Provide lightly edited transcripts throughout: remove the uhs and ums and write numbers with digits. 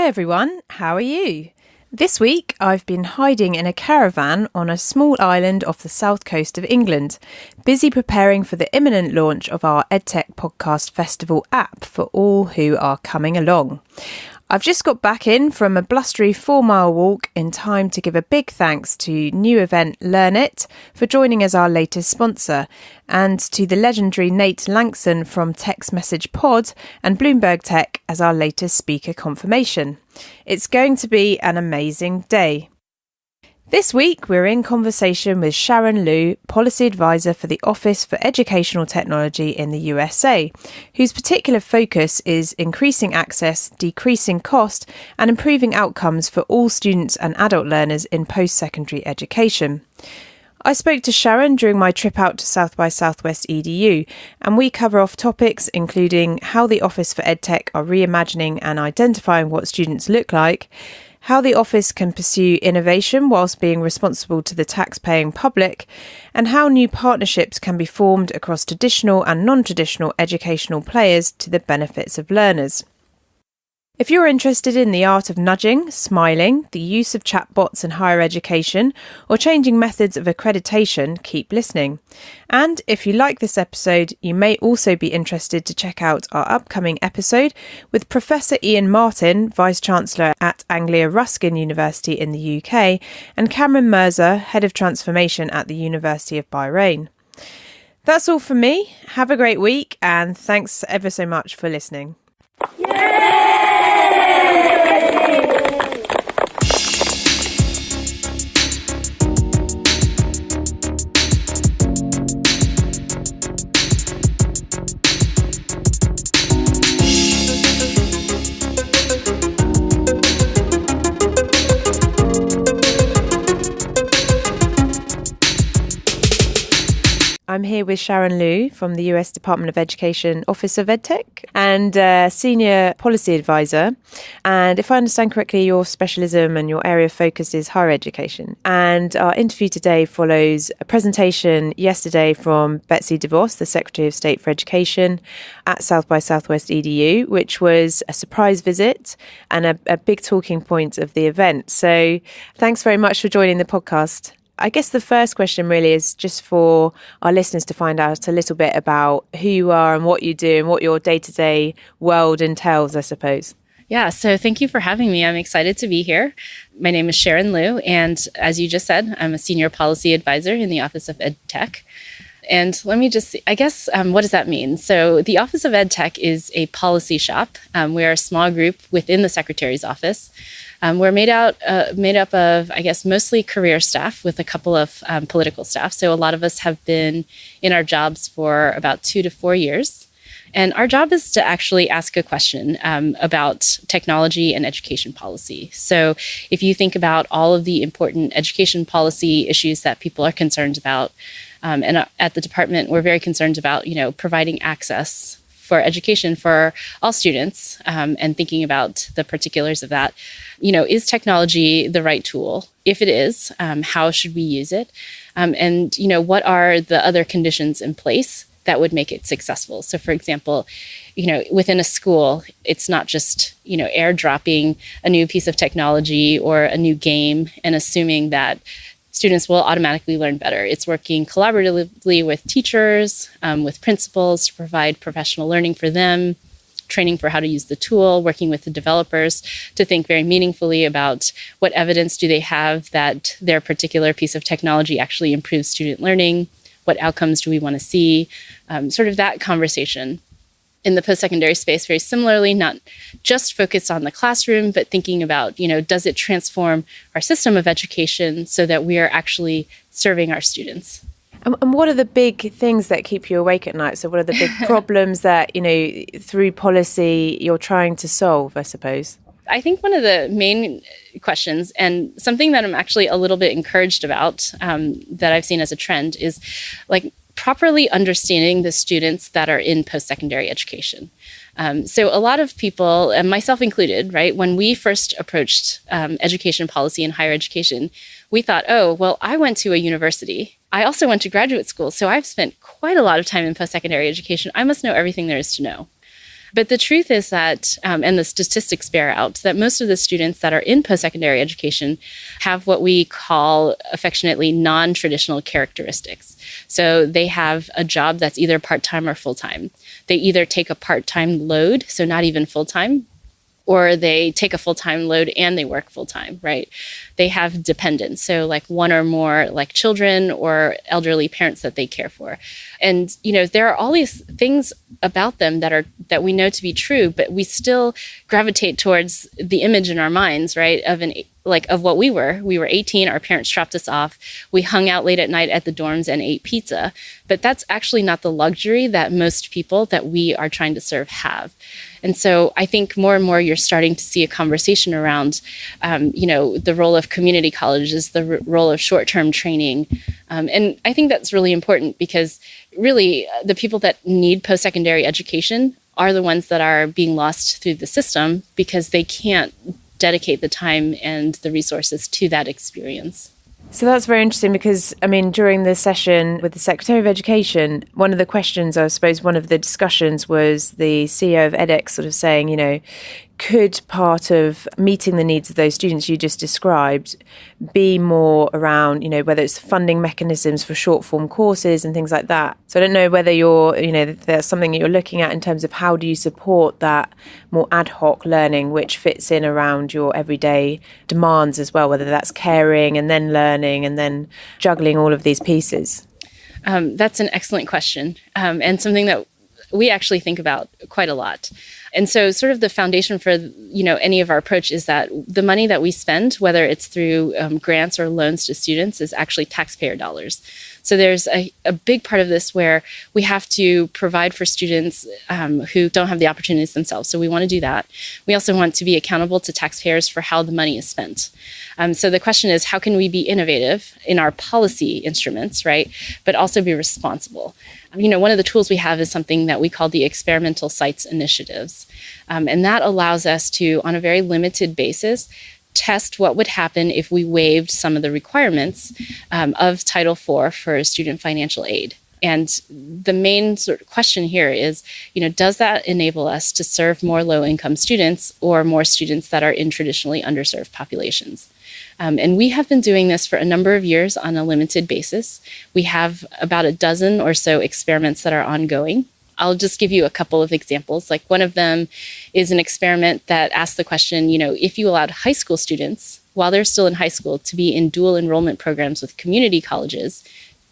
Hi everyone, how are you? This week I've been hiding in a caravan on a small island off the south coast of England, busy preparing for the imminent launch of our Edtech Podcast Festival app for all who are coming along. I've just got back in from a blustery 4-mile walk in time to give a big thanks to new event Learn It for joining as our latest sponsor, and to the legendary Nate Lankson from Text Message Pod and Bloomberg Tech as our latest speaker confirmation. It's going to be an amazing day. This week, we're in conversation with Sharon Leu, Policy Advisor for the Office for Educational Technology in the USA, whose particular focus is increasing access, decreasing cost, and improving outcomes for all students and adult learners in post-secondary education. I spoke to Sharon during my trip out to South by Southwest EDU, and we cover off topics including how the Office for EdTech are reimagining and identifying what students look like, how the office can pursue innovation whilst being responsible to the tax-paying public, and how new partnerships can be formed across traditional and non-traditional educational players to the benefits of learners. If you're interested in the art of nudging, smiling, the use of chatbots in higher education, or changing methods of accreditation, keep listening. And if you like this episode, you may also be interested to check out our upcoming episode with Professor Ian Martin, Vice-Chancellor at Anglia Ruskin University in the UK, and Cameron Mirza, Head of Transformation at the University of Bahrain. That's all from me. Have a great week, and thanks ever so much for listening. I'm here with Sharon Leu from the US Department of Education Office of EdTech and Senior Policy Advisor. And if I understand correctly, your specialism and your area of focus is higher education. And our interview today follows a presentation yesterday from Betsy DeVos, the Secretary of State for Education at South by Southwest EDU, which was a surprise visit and a big talking point of the event. So thanks very much for joining the podcast. I guess the first question really is just for our listeners to find out a little bit about who you are and what you do and what your day-to-day world entails, I suppose. Yeah, so thank you for having me. I'm excited to be here. My name is Sharon Leu, and as you just said, I'm a Senior Policy Advisor in the Office of EdTech. And let me just, what does that mean? So the Office of EdTech is a policy shop. We're a small group within the Secretary's office. We're made up of, mostly career staff with a couple of political staff. So a lot of us have been in our jobs for about 2 to 4 years. And our job is to actually ask a question about technology and education policy. So if you think about all of the important education policy issues that people are concerned about, and at the department, we're very concerned about, providing access for education for all students and thinking about the particulars of that. Is technology the right tool? If it is, how should we use it? And what are the other conditions in place that would make it successful? So, for example, within a school, it's not just, airdropping a new piece of technology or a new game and assuming that students will automatically learn better. It's working collaboratively with teachers, with principals to provide professional learning for them, training for how to use the tool, working with the developers to think very meaningfully about what evidence do they have that their particular piece of technology actually improves student learning, what outcomes do we want to see, sort of that conversation. In the post-secondary space, very similarly, not just focused on the classroom, but thinking about, does it transform our system of education so that we are actually serving our students? And what are the big things that keep you awake at night? So what are the big problems that, through policy you're trying to solve, I suppose? I think one of the main questions, and something that I'm actually a little bit encouraged about, that I've seen as a trend, is properly understanding the students that are in post-secondary education. So a lot of people, and myself included, right, when we first approached education policy in higher education, we thought, I went to a university. I also went to graduate school, so I've spent quite a lot of time in post-secondary education. I must know everything there is to know. But the truth is that, and the statistics bear out, that most of the students that are in post-secondary education have what we call affectionately non-traditional characteristics. So they have a job that's either part-time or full-time. They either take a part-time load, so not even full-time, or they take a full-time load and they work full-time, right? They have dependents, so like one or more like children or elderly parents that they care for. And, there are all these things about them that we know to be true, but we still gravitate towards the image in our minds, right, of what we were. We were 18, our parents dropped us off, we hung out late at night at the dorms and ate pizza. But that's actually not the luxury that most people that we are trying to serve have. And so I think more and more you're starting to see a conversation around, the role of community colleges, the role of short-term training. And I think that's really important because really the people that need post-secondary education are the ones that are being lost through the system because they can't dedicate the time and the resources to that experience. So that's very interesting because, during the session with the Secretary of Education, one of the questions, I suppose one of the discussions was the CEO of edX sort of saying, could part of meeting the needs of those students you just described be more around, whether it's funding mechanisms for short form courses and things like that. So I don't know whether there's something that you're looking at in terms of how do you support that more ad hoc learning, which fits in around your everyday demands as well, whether that's caring and then learning and then juggling all of these pieces. That's an excellent question, and something that we actually think about quite a lot. And so sort of the foundation for, any of our approach is that the money that we spend, whether it's through grants or loans to students, is actually taxpayer dollars. So there's a big part of this where we have to provide for students who don't have the opportunities themselves. So we want to do that. We also want to be accountable to taxpayers for how the money is spent. So the question is, how can we be innovative in our policy instruments, right? But also be responsible. One of the tools we have is something that we call the experimental sites initiatives. And that allows us to, on a very limited basis, test what would happen if we waived some of the requirements of Title IV for student financial aid. And the main sort of question here is, does that enable us to serve more low-income students or more students that are in traditionally underserved populations? And we have been doing this for a number of years on a limited basis. We have about a dozen or so experiments that are ongoing. I'll just give you a couple of examples. Like one of them is an experiment that asks the question, if you allowed high school students, while they're still in high school, to be in dual enrollment programs with community colleges,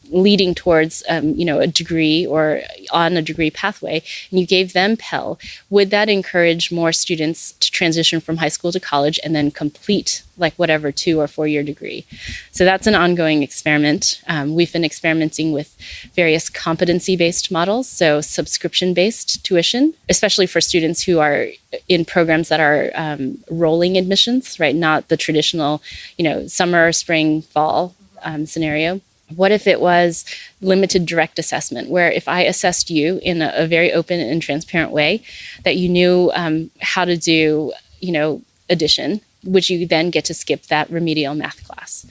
leading towards, a degree or on a degree pathway, and you gave them Pell, would that encourage more students to transition from high school to college and then complete like whatever 2 or 4 year degree? So that's an ongoing experiment. We've been experimenting with various competency-based models, so subscription-based tuition, especially for students who are in programs that are rolling admissions, right? Not the traditional, summer, spring, fall scenario. What if it was limited direct assessment, where if I assessed you in a very open and transparent way, that you knew how to do, addition, would you then get to skip that remedial math class?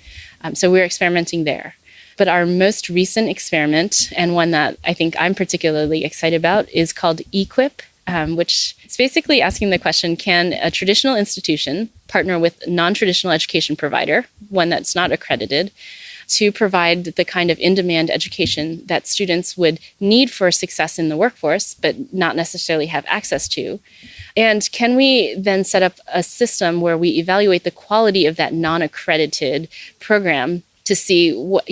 So we're experimenting there. But our most recent experiment, and one that I think I'm particularly excited about, is called Equip, which is basically asking the question, can a traditional institution partner with a non-traditional education provider, one that's not accredited, to provide the kind of in-demand education that students would need for success in the workforce, but not necessarily have access to? And can we then set up a system where we evaluate the quality of that non-accredited program to see what,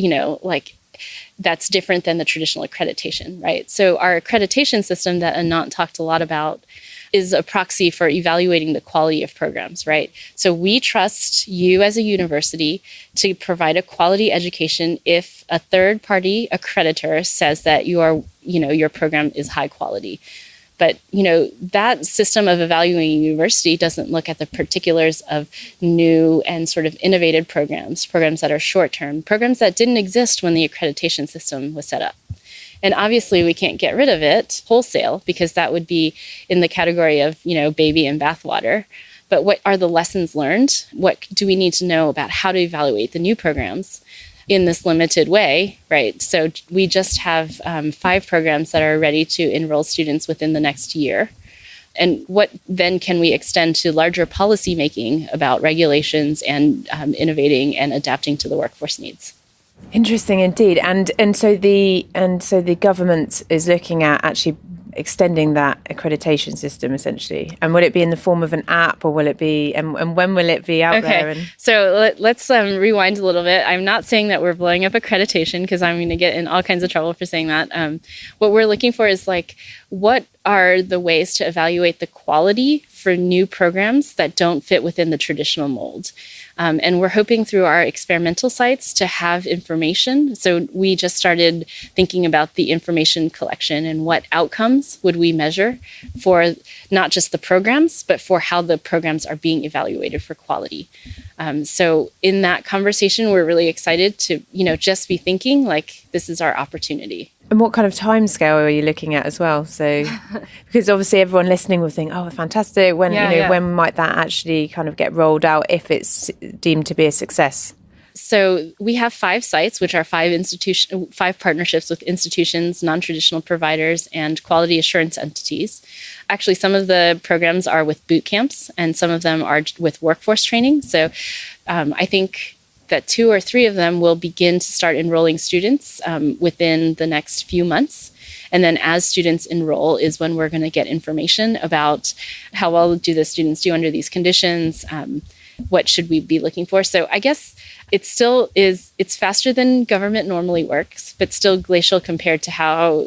that's different than the traditional accreditation, right? So our accreditation system that Anant talked a lot about is a proxy for evaluating the quality of programs, right? So we trust you as a university to provide a quality education if a third-party accreditor says that your program is high quality. But, that system of evaluating a university doesn't look at the particulars of new and sort of innovative programs that are short-term, programs that didn't exist when the accreditation system was set up. And obviously, we can't get rid of it wholesale because that would be in the category of, baby and bathwater. But what are the lessons learned? What do we need to know about how to evaluate the new programs in this limited way, right? So we just have 5 programs that are ready to enroll students within the next year. And what then can we extend to larger policy making about regulations and innovating and adapting to the workforce needs? Interesting indeed. And so the government is looking at actually extending that accreditation system essentially. And will it be in the form of an app, or will it be, and when will it be out there? So let's rewind a little bit. I'm not saying that we're blowing up accreditation, because I'm going to get in all kinds of trouble for saying that. What we're looking for is what are the ways to evaluate the quality for new programs that don't fit within the traditional mold. And we're hoping through our experimental sites to have information. So we just started thinking about the information collection and what outcomes would we measure for not just the programs, but for how the programs are being evaluated for quality. So in that conversation, we're really excited to, just be thinking this is our opportunity. And what kind of timescale are you looking at as well? So, because obviously everyone listening will think, "Oh, fantastic! When when might that actually kind of get rolled out if it's deemed to be a success?" So we have 5 sites, which are 5 partnerships with institutions, non-traditional providers, and quality assurance entities. Actually, some of the programs are with boot camps, and some of them are with workforce training. So I think that 2 or 3 of them will begin to start enrolling students within the next few months. And then as students enroll is when we're going to get information about how well do the students do under these conditions, what should we be looking for. So I guess it's faster than government normally works, but still glacial compared to how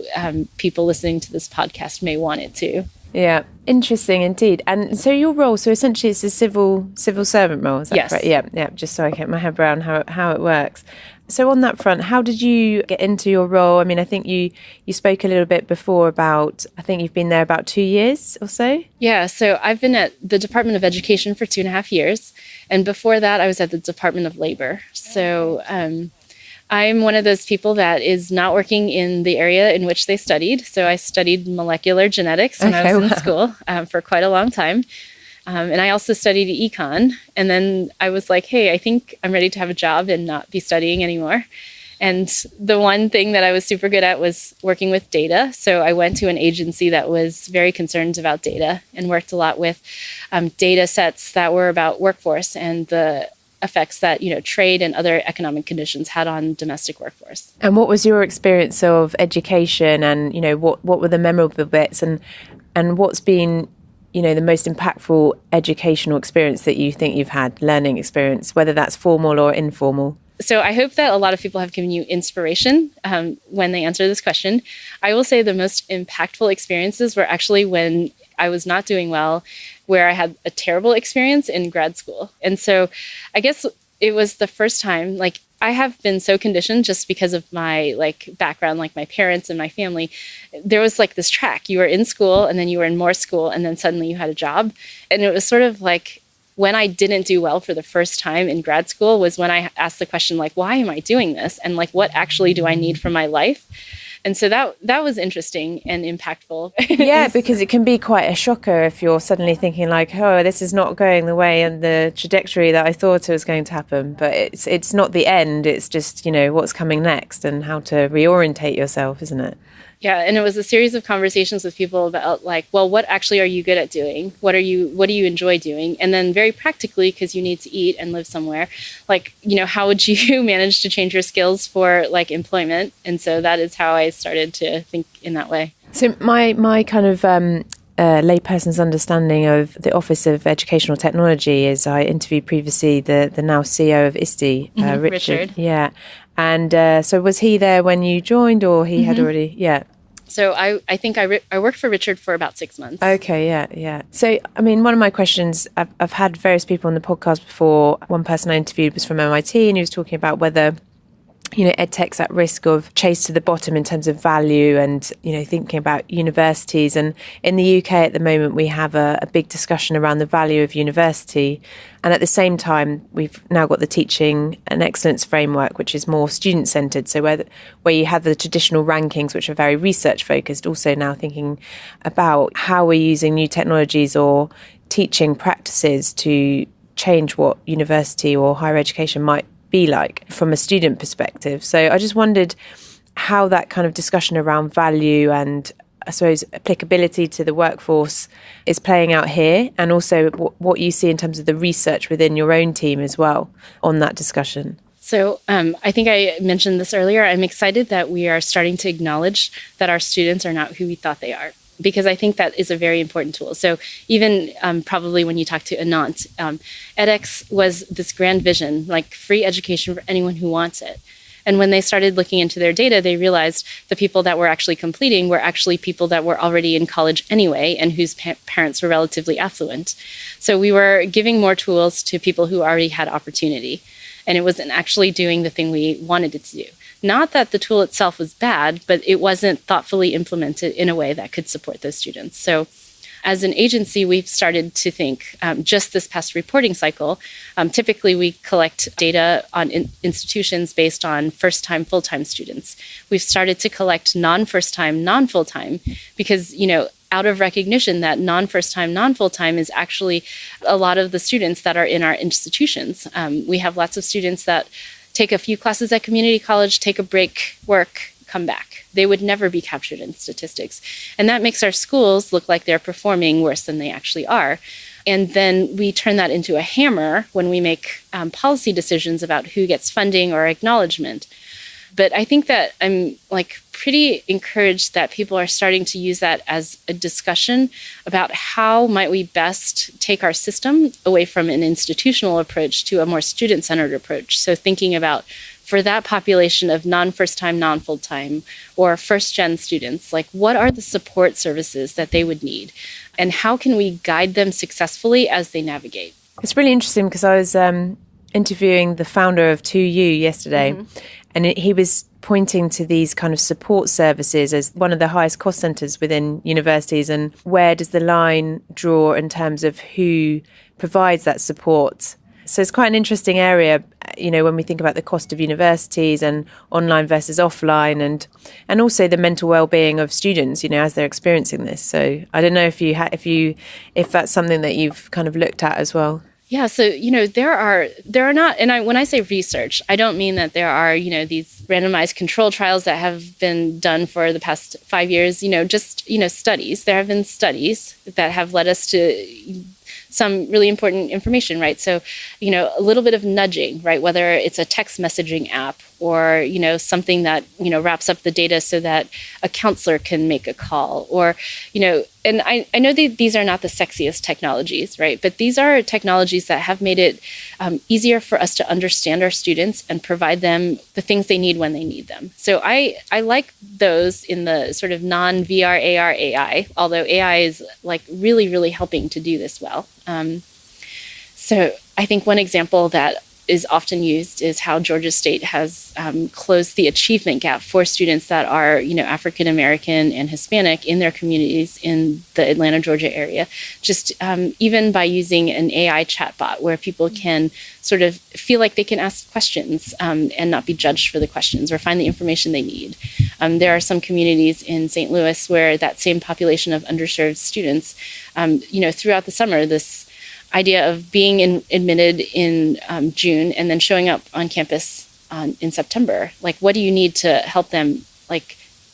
people listening to this podcast may want it to. Yeah, interesting indeed. And so your role, so essentially it's a civil servant role, is that yes. correct? Yeah, just so I get my head around how it works. So on that front, how did you get into your role? I mean, I think you spoke a little bit before about, I think you've been there about 2 years or so? Yeah, so I've been at the Department of Education for 2.5 years. And before that, I was at the Department of Labor. So I'm one of those people that is not working in the area in which they studied. So I studied molecular genetics when I was in school for quite a long time. And I also studied econ. And then I was like, hey, I think I'm ready to have a job and not be studying anymore. And the one thing that I was super good at was working with data. So I went to an agency that was very concerned about data and worked a lot with data sets that were about workforce and the effects that trade and other economic conditions had on domestic workforce. And what was your experience of education, and what were the memorable bits, and what's been the most impactful educational experience that you think you've had, learning experience, whether that's formal or informal? So I hope that a lot of people have given you inspiration when they answer this question. I will say the most impactful experiences were actually when I was not doing well, where I had a terrible experience in grad school. And so I guess it was the first time, I have been so conditioned just because of my background, my parents and my family. There was this track. You were in school and then you were in more school and then suddenly you had a job. And it was sort of when I didn't do well for the first time in grad school was when I asked the question, why am I doing this? And what actually do I need from my life? And so that was interesting and impactful. Yeah, because it can be quite a shocker if you're suddenly thinking oh, this is not going the way and the trajectory that I thought it was going to happen. But it's not the end. It's just, what's coming next and how to reorientate yourself, isn't it? Yeah, and it was a series of conversations with people about what actually are you good at doing? What do you enjoy doing? And then very practically, because you need to eat and live somewhere, how would you manage to change your skills for employment? And so that is how I started to think in that way. So my kind of layperson's understanding of the Office of Educational Technology is I interviewed previously the now CEO of ISTE, Richard. Yeah. And so was he there when you joined, or he had already? Yeah. So I think I worked for Richard for about 6 months. Okay, yeah. So, I mean, one of my questions, I've had various people on the podcast before. One person I interviewed was from MIT, and he was talking about whether Edtech's at risk of chase to the bottom in terms of value and, thinking about universities. And in the UK at the moment, we have a big discussion around the value of university. And at the same time, we've now got the teaching and excellence framework, which is more student-centred. So where you have the traditional rankings, which are very research-focused, also now thinking about how we're using new technologies or teaching practices to change what university or higher education might be like from a student perspective. So I just wondered how that kind of discussion around value and I suppose, applicability to the workforce is playing out here, and also what you see in terms of the research within your own team as well on that discussion. So I think I mentioned this earlier. I'm excited that we are starting to acknowledge that our students are not who we thought they are, because I think that is a very important tool. So even probably when you talk to Anant, edX was this grand vision, like free education for anyone who wants it. And when they started looking into their data, they realized the people that were actually completing were actually people that were already in college anyway and whose parents were relatively affluent. So we were giving more tools to people who already had opportunity. And it wasn't actually doing the thing we wanted it to do. Not that the tool itself was bad, but it wasn't thoughtfully implemented in a way that could support those students. So as an agency, we've started to think, just this past reporting cycle, typically we collect data on institutions based on first-time, full-time students. We've started to collect non-first-time, non-full-time, because, out of recognition that non-first-time, non-full-time is actually a lot of the students that are in our institutions. We have lots of students that take a few classes at community college, take a break, work, come back. They would never be captured in statistics. And that makes our schools look like they're performing worse than they actually are. And then we turn that into a hammer when we make policy decisions about who gets funding or acknowledgement. But I think that I'm pretty encouraged that people are starting to use that as a discussion about how might we best take our system away from an institutional approach to a more student-centered approach. So thinking about, for that population of non-first-time, non-full-time, or first-gen students, what are the support services that they would need? And how can we guide them successfully as they navigate? It's really interesting because I was interviewing the founder of 2U yesterday, and he was pointing to these kind of support services as one of the highest cost centres within universities, and where does the line draw in terms of who provides that support. So it's quite an interesting area, when we think about the cost of universities and online versus offline, and also the mental well-being of students, as they're experiencing this. So I don't know if that's something that you've kind of looked at as well. Yeah, so there are not, and when I say research, I don't mean that there are these randomized control trials that have been done for the past 5 years. Just studies. There have been studies that have led us to some really important information, right? So, a little bit of nudging, right? Whether it's a text messaging app or, something that, wraps up the data so that a counselor can make a call, or, and I know these are not the sexiest technologies, right? But these are technologies that have made it easier for us to understand our students and provide them the things they need when they need them. So I like those in the sort of non-VR, AR, AI, although AI is really, really helping to do this well. So I think one example that is often used is how Georgia State has closed the achievement gap for students that are, African American and Hispanic in their communities in the Atlanta, Georgia area, just even by using an AI chatbot where people can sort of feel like they can ask questions and not be judged for the questions or find the information they need. There are some communities in St. Louis where that same population of underserved students, throughout the summer, this idea of being admitted in June and then showing up on campus in September. What do you need to help them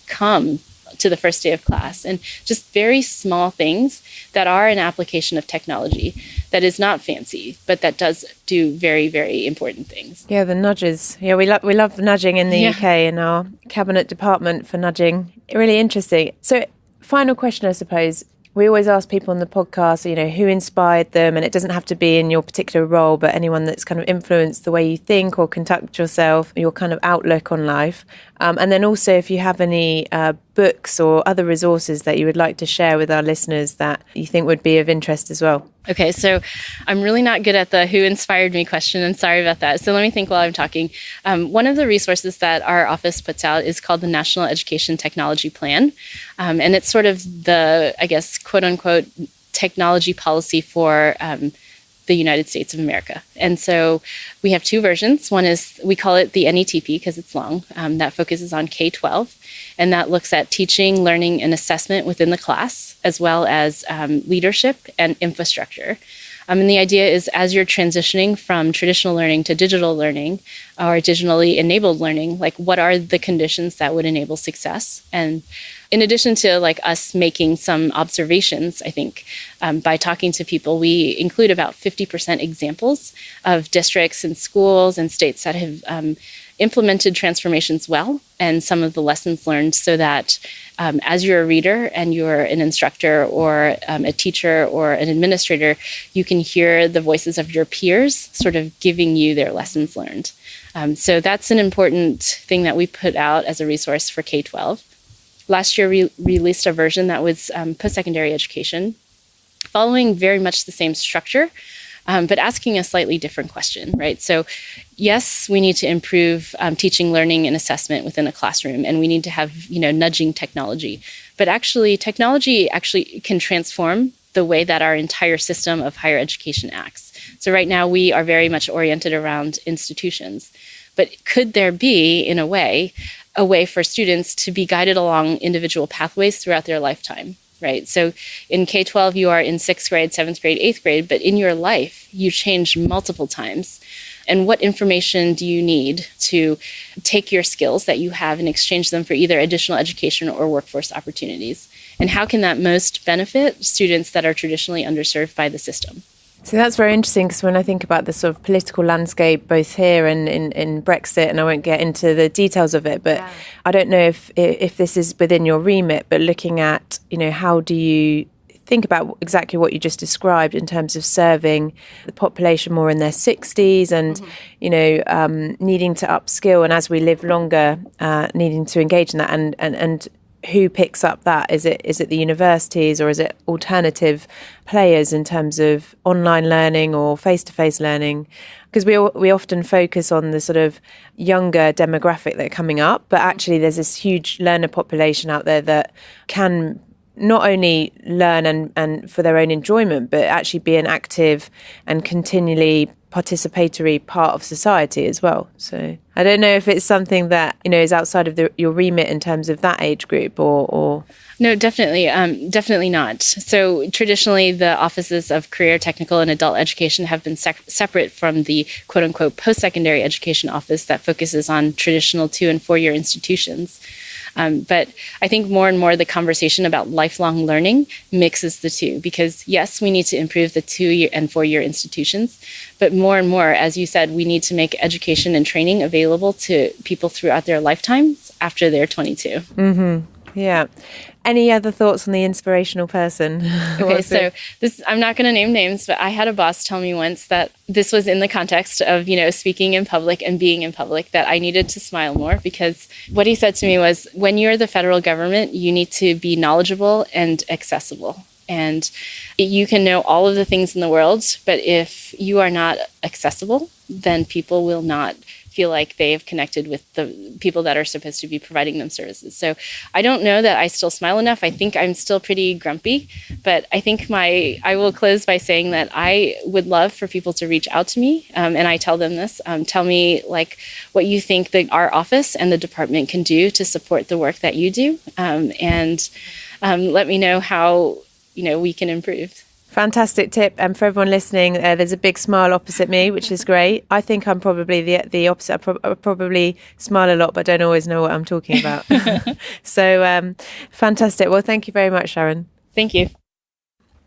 come to the first day of class? And just very small things that are an application of technology that is not fancy, but that does do very, very important things. Yeah, the nudges. Yeah, we love nudging in the UK in our cabinet department for nudging. Really interesting. So final question, I suppose. We always ask people on the podcast, who inspired them, and it doesn't have to be in your particular role, but anyone that's kind of influenced the way you think or conduct yourself, your kind of outlook on life. And then also if you have any books or other resources that you would like to share with our listeners that you think would be of interest as well. Okay, so I'm really not good at the who inspired me question. I'm sorry about that. So let me think while I'm talking. One of the resources that our office puts out is called the National Education Technology Plan. And it's sort of the, quote unquote, technology policy for the United States of America. And so we have two versions. One is, we call it the NETP because it's long, that focuses on K-12. And that looks at teaching, learning, and assessment within the class, as well as leadership and infrastructure. And the idea is as you're transitioning from traditional learning to digital learning or digitally enabled learning, like what are the conditions that would enable success? And in addition to like us making some observations, I think by talking to people, we include about 50% examples of districts and schools and states that have implemented transformations well and some of the lessons learned so that as you're a reader and you're an instructor or a teacher or an administrator, you can hear the voices of your peers sort of giving you their lessons learned. So that's an important thing that we put out as a resource for K-12. Last year, we released a version that was postsecondary education, following very much the same structure, but asking a slightly different question, right? So yes, we need to improve teaching, learning, and assessment within a classroom, and we need to have, nudging technology. But actually, technology actually can transform the way that our entire system of higher education acts. So right now, we are very much oriented around institutions. But could there be, in a way for students to be guided along individual pathways throughout their lifetime? Right. So in K-12, you are in 6th grade, 7th grade, 8th grade, but in your life, you change multiple times. And what information do you need to take your skills that you have and exchange them for either additional education or workforce opportunities? And how can that most benefit students that are traditionally underserved by the system? So that's very interesting, because when I think about the sort of political landscape, both here and in Brexit, and I won't get into the details of it, but I don't know if this is within your remit, but looking at, how do you think about exactly what you just described in terms of serving the population more in their 60s and, needing to upskill, and as we live longer, needing to engage in that and who picks up that? Is it the universities, or is it alternative players in terms of online learning or face-to-face learning? Because we often focus on the sort of younger demographic that are coming up, but actually there's this huge learner population out there that can not only learn and for their own enjoyment, but actually be an active and continually participatory part of society as well. So I don't know if it's something that, is outside of your remit in terms of that age group or... No, definitely not. So traditionally, the offices of career, technical, and adult education have been separate from the quote-unquote post-secondary education office that focuses on traditional 2- and 4-year institutions. But I think more and more the conversation about lifelong learning mixes the two, because yes, we need to improve the 2- and 4-year institutions, but more and more, as you said, we need to make education and training available to people throughout their lifetimes after they're 22. Mm-hmm. Yeah. Any other thoughts on the inspirational person? Okay, so I'm not going to name names, but I had a boss tell me once that this was in the context of, speaking in public and being in public, that I needed to smile more, because what he said to me was, when you're the federal government, you need to be knowledgeable and accessible. And you can know all of the things in the world, but if you are not accessible, then people will not feel like they have connected with the people that are supposed to be providing them services. So I don't know that I still smile enough. I think I'm still pretty grumpy, but I think I will close by saying that I would love for people to reach out to me, and I tell them this. Tell me like what you think that our office and the department can do to support the work that you do, and let me know how we can improve. Fantastic tip. And for everyone listening, there's a big smile opposite me, which is great. I think I'm probably the opposite. I probably smile a lot, but don't always know what I'm talking about. So fantastic. Well, thank you very much, Sharon. Thank you.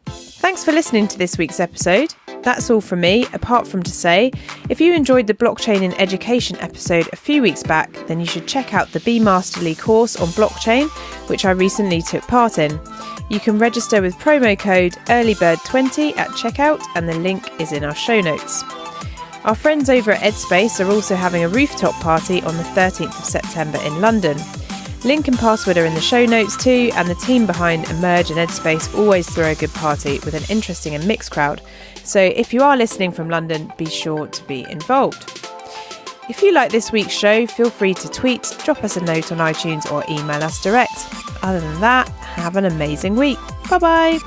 Thanks for listening to this week's episode. That's all from me, apart from to say, if you enjoyed the Blockchain in Education episode a few weeks back, then you should check out the Be Masterly course on blockchain, which I recently took part in. You can register with promo code EARLYBIRD20 at checkout, and the link is in our show notes. Our friends over at EdSpace are also having a rooftop party on the 13th of September in London. Link and password are in the show notes too, and the team behind Emerge and EdSpace always throw a good party with an interesting and mixed crowd. So if you are listening from London, be sure to be involved. If you like this week's show, feel free to tweet, drop us a note on iTunes or email us direct. Other than that, have an amazing week. Bye-bye.